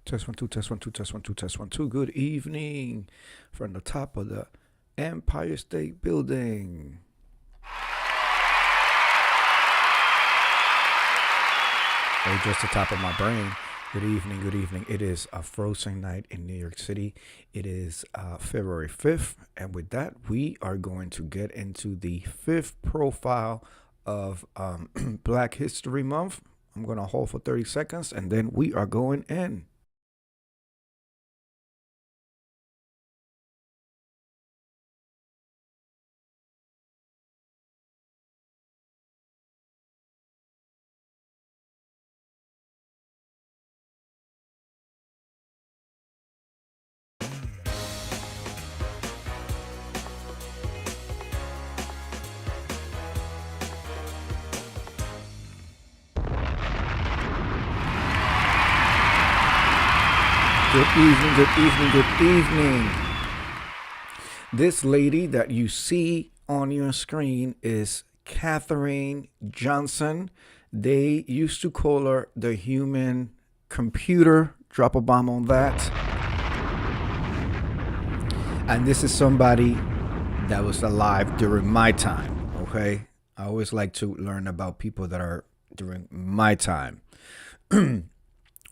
Test one, two, test one, two, test one, two, test one, two. Good evening from the top of the Empire State Building. Or just the top of my brain. Good evening, good evening. It is a frozen night in New York City. It is February 5th. And with that, we are going to get into the fifth profile of Black History Month. I'm going to hold for 30 seconds and then we are going in. Good evening, good evening, good evening. This lady that you see on your screen is Katherine Johnson. They used to call her the human computer. Drop a bomb on that. And this is somebody that was alive during my time, okay? I always like to learn about people that are during my time.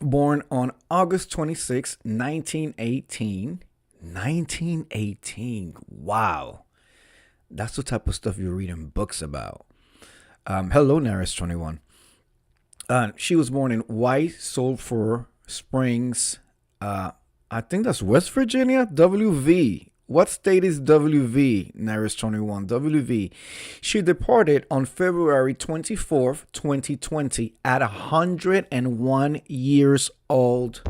Born on August 26, 1918. 1918. Wow. That's the type of stuff you read in books about. Hello, Naris 21. She was born in White Sulphur Springs. I think that's West Virginia. WV. What state is WV? Naris 21. WV. She departed on February 24th, 2020 at 101 years old.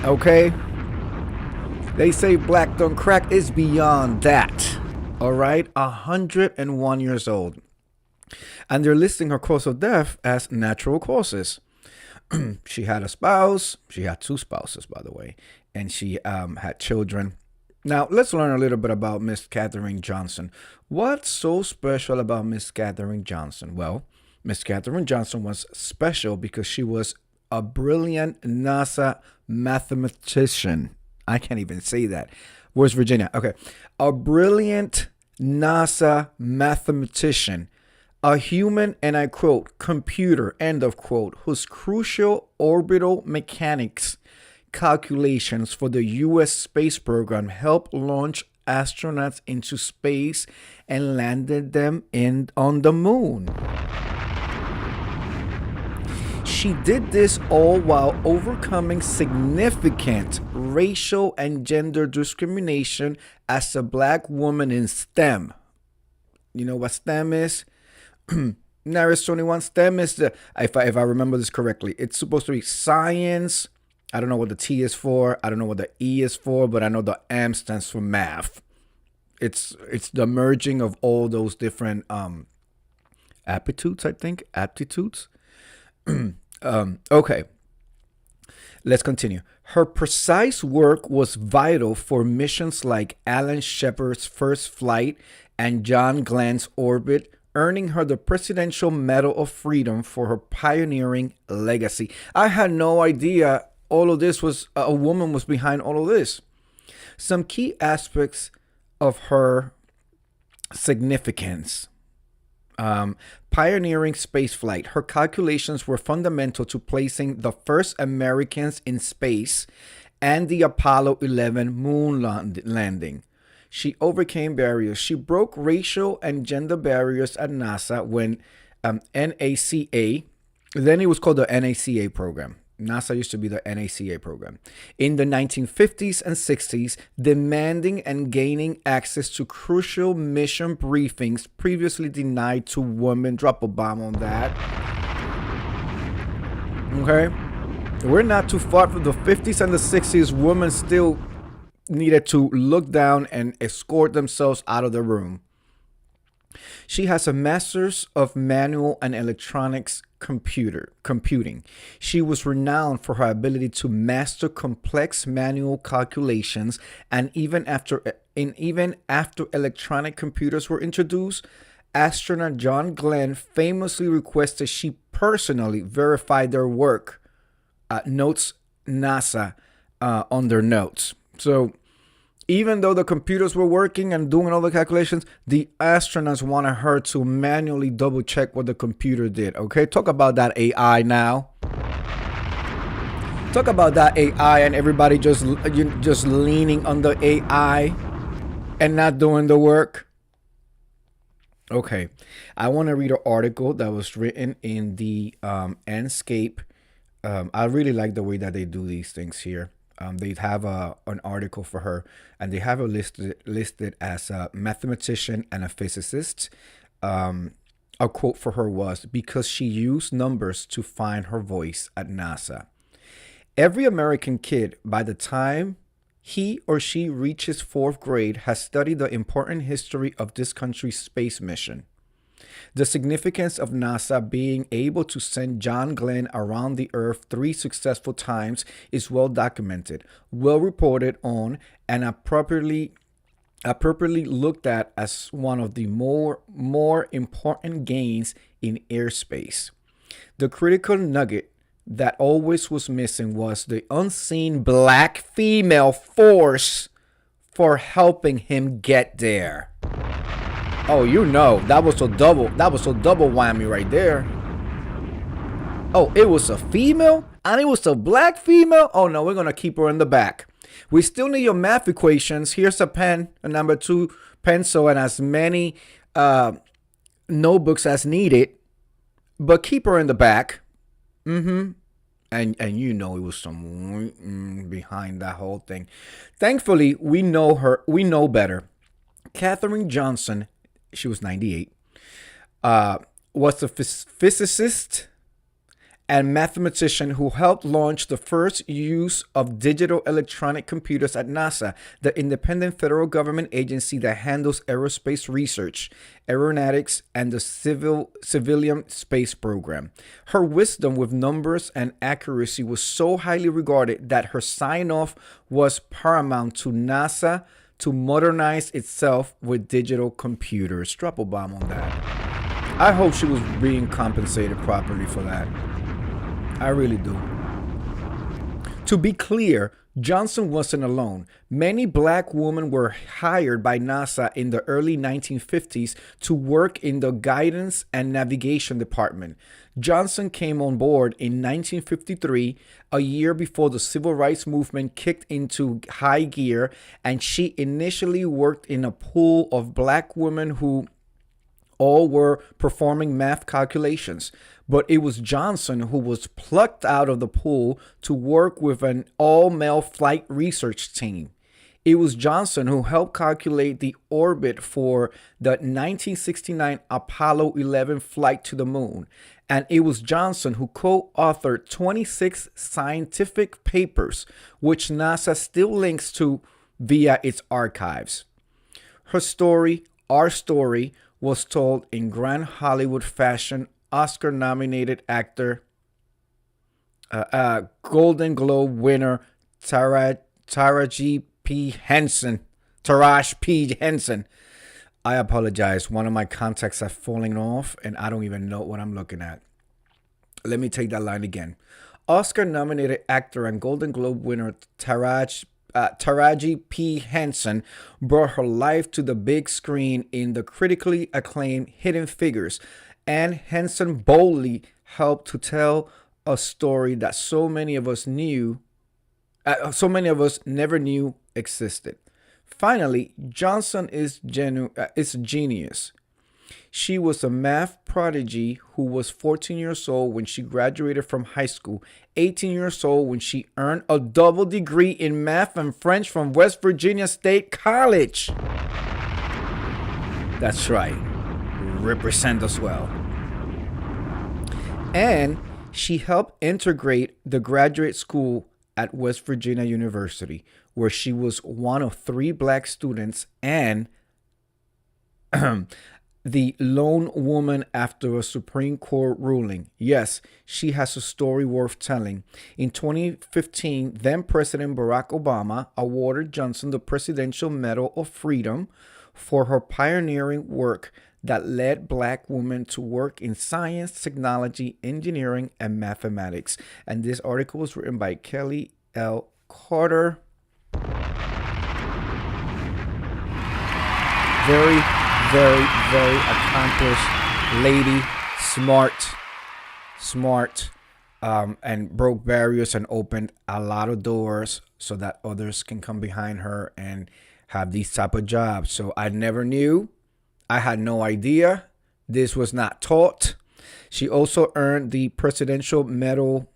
Okay? They say black don't crack. It's beyond that. All right? 101 years old. And they're listing her cause of death as natural causes. She had a spouse. She had two spouses, by the way. And she had children. Now, let's learn a little bit about Miss Katherine Johnson. What's so special about Miss Katherine Johnson? Well, Miss Katherine Johnson was special because she was a brilliant NASA mathematician. I can't even say that. Where's Virginia? Okay. A brilliant NASA mathematician. A human, and I quote, computer, end of quote, whose crucial orbital mechanics calculations for the U.S. space program helped launch astronauts into space and landed them on the moon. She did this all while overcoming significant racial and gender discrimination as a black woman in STEM. You know what STEM is? Naris 21. STEM is if I remember this correctly, it's supposed to be science. I don't know what the T is for. I don't know what the E is for, but I know the M stands for math. It's the merging of all those different aptitudes, I think. Aptitudes. Okay. Let's continue. Her precise work was vital for missions like Alan Shepard's first flight and John Glenn's orbit, earning her the Presidential Medal of Freedom for her pioneering legacy. I had no idea all of this was a woman was behind all of this. Some key aspects of her significance. Pioneering spaceflight. Her calculations were fundamental to placing the first Americans in space and the Apollo 11 moon landing. She overcame barriers. She broke racial and gender barriers at NASA when NACA, then it was called the NACA program. NASA used to be the NACA program. In the 1950s and 60s, demanding and gaining access to crucial mission briefings previously denied to women. Drop a bomb on that. Okay? We're not too far from the 50s and the 60s. Women still needed to look down and escort themselves out of the room. She has a master's of manual and electronics computing. She was renowned for her ability to master complex manual calculations, and even after electronic computers were introduced, astronaut John Glenn famously requested she personally verify their work. notes NASA on their notes. So even though the computers were working and doing all the calculations, the astronauts wanted her to manually double check what the computer did. Okay, talk about that AI now. Talk about that AI and everybody just leaning on the AI and not doing the work. Okay, I want to read an article that was written in the Enscape. I really like the way that they do these things here. They have an article for her, and they have her listed as a mathematician and a physicist. A quote for her was, because she used numbers to find her voice at NASA. Every American kid, by the time he or she reaches fourth grade, has studied the important history of this country's space mission. The significance of NASA being able to send John Glenn around the Earth 3 successful times is well documented, well reported on, and appropriately looked at as one of the more important gains in airspace. The critical nugget that always was missing was the unseen black female force for helping him get there. Oh, that was a double whammy right there. Oh, it was a female and it was a black female. Oh no, we're gonna keep her in the back. We still need your math equations. Here's a pen, a number 2 pencil, and as many notebooks as needed. But keep her in the back. And it was some behind that whole thing. Thankfully, we know her. We know better. Katherine Johnson, she was 98, was a physicist and mathematician who helped launch the first use of digital electronic computers at NASA, the independent federal government agency that handles aerospace research, aeronautics, and the civilian space program. Her wisdom with numbers and accuracy was so highly regarded that her sign-off was paramount to NASA to modernize itself with digital computers. Drop a bomb on that. I hope she was being compensated properly for that. I really do. To be clear, Johnson wasn't alone. Many black women were hired by NASA in the early 1950s to work in the guidance and navigation department. Johnson came on board in 1953, a year before the civil rights movement kicked into high gear, and she initially worked in a pool of black women who all were performing math calculations. But it was Johnson who was plucked out of the pool to work with an all-male flight research team. It was Johnson who helped calculate the orbit for the 1969 Apollo 11 flight to the moon. And it was Johnson who co-authored 26 scientific papers, which NASA still links to via its archives. Her story, our story, was told in grand Hollywood fashion. Oscar-nominated actor, Golden Globe winner Taraji P. Henson. I apologize. One of my contacts have fallen off, and I don't even know what I'm looking at. Let me take that line again. Oscar-nominated actor and Golden Globe winner Taraji P. Henson brought her life to the big screen in the critically acclaimed Hidden Figures, and Henson boldly helped to tell a story that so many of us never knew existed. Finally, Johnson is a genius. She was a math prodigy who was 14 years old when she graduated from high school, 18 years old when she earned a double degree in math and French from West Virginia State College. That's right. Represent us well. And she helped integrate the graduate school at West Virginia University, where she was one of 3 black students and the lone woman after a Supreme Court ruling. Yes, she has a story worth telling. In 2015, then President Barack Obama awarded Johnson the Presidential Medal of Freedom for her pioneering work that led black women to work in science, technology, engineering, and mathematics. And this article was written by Kelly L. Carter. Very, very, very accomplished lady, smart, and broke barriers and opened a lot of doors so that others can come behind her and have these type of jobs. So I never knew. I had no idea. This was not taught. She also earned the Presidential Medal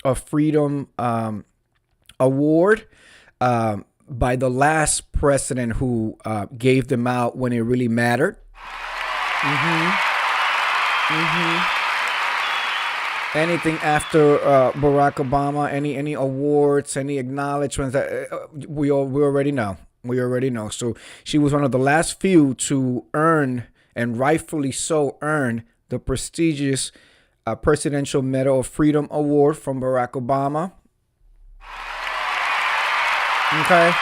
of Freedom award by the last president who gave them out when it really mattered. Anything after Barack Obama, any awards, any acknowledgments, that we already know. We already know. So she was one of the last few to earn, and rightfully so, earn the prestigious Presidential Medal of Freedom award from Barack Obama. Okay.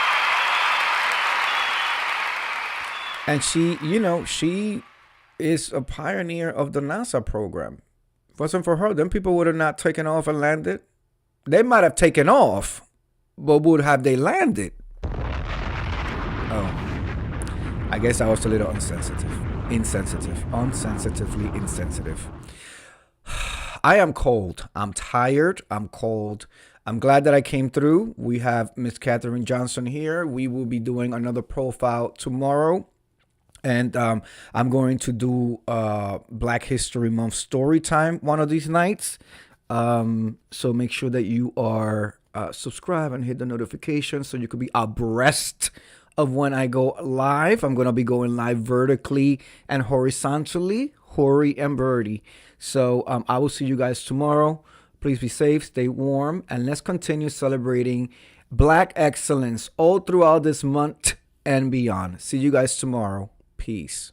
And she is a pioneer of the NASA program. If it wasn't for her, then people would have not taken off and landed. They might have taken off, but would have they landed? Oh, I guess I was a little insensitively insensitive. I am cold. I'm tired. I'm cold. I'm glad that I came through. We have Miss Katherine Johnson here. We will be doing another profile tomorrow. And I'm going to do Black History Month story time one of these nights. So make sure that you are subscribed and hit the notification so you could be abreast of when I go live. I'm going to be going live vertically and horizontally, Hori and Birdie. So I will see you guys tomorrow. Please be safe, stay warm, and let's continue celebrating Black excellence all throughout this month and beyond. See you guys tomorrow. Peace.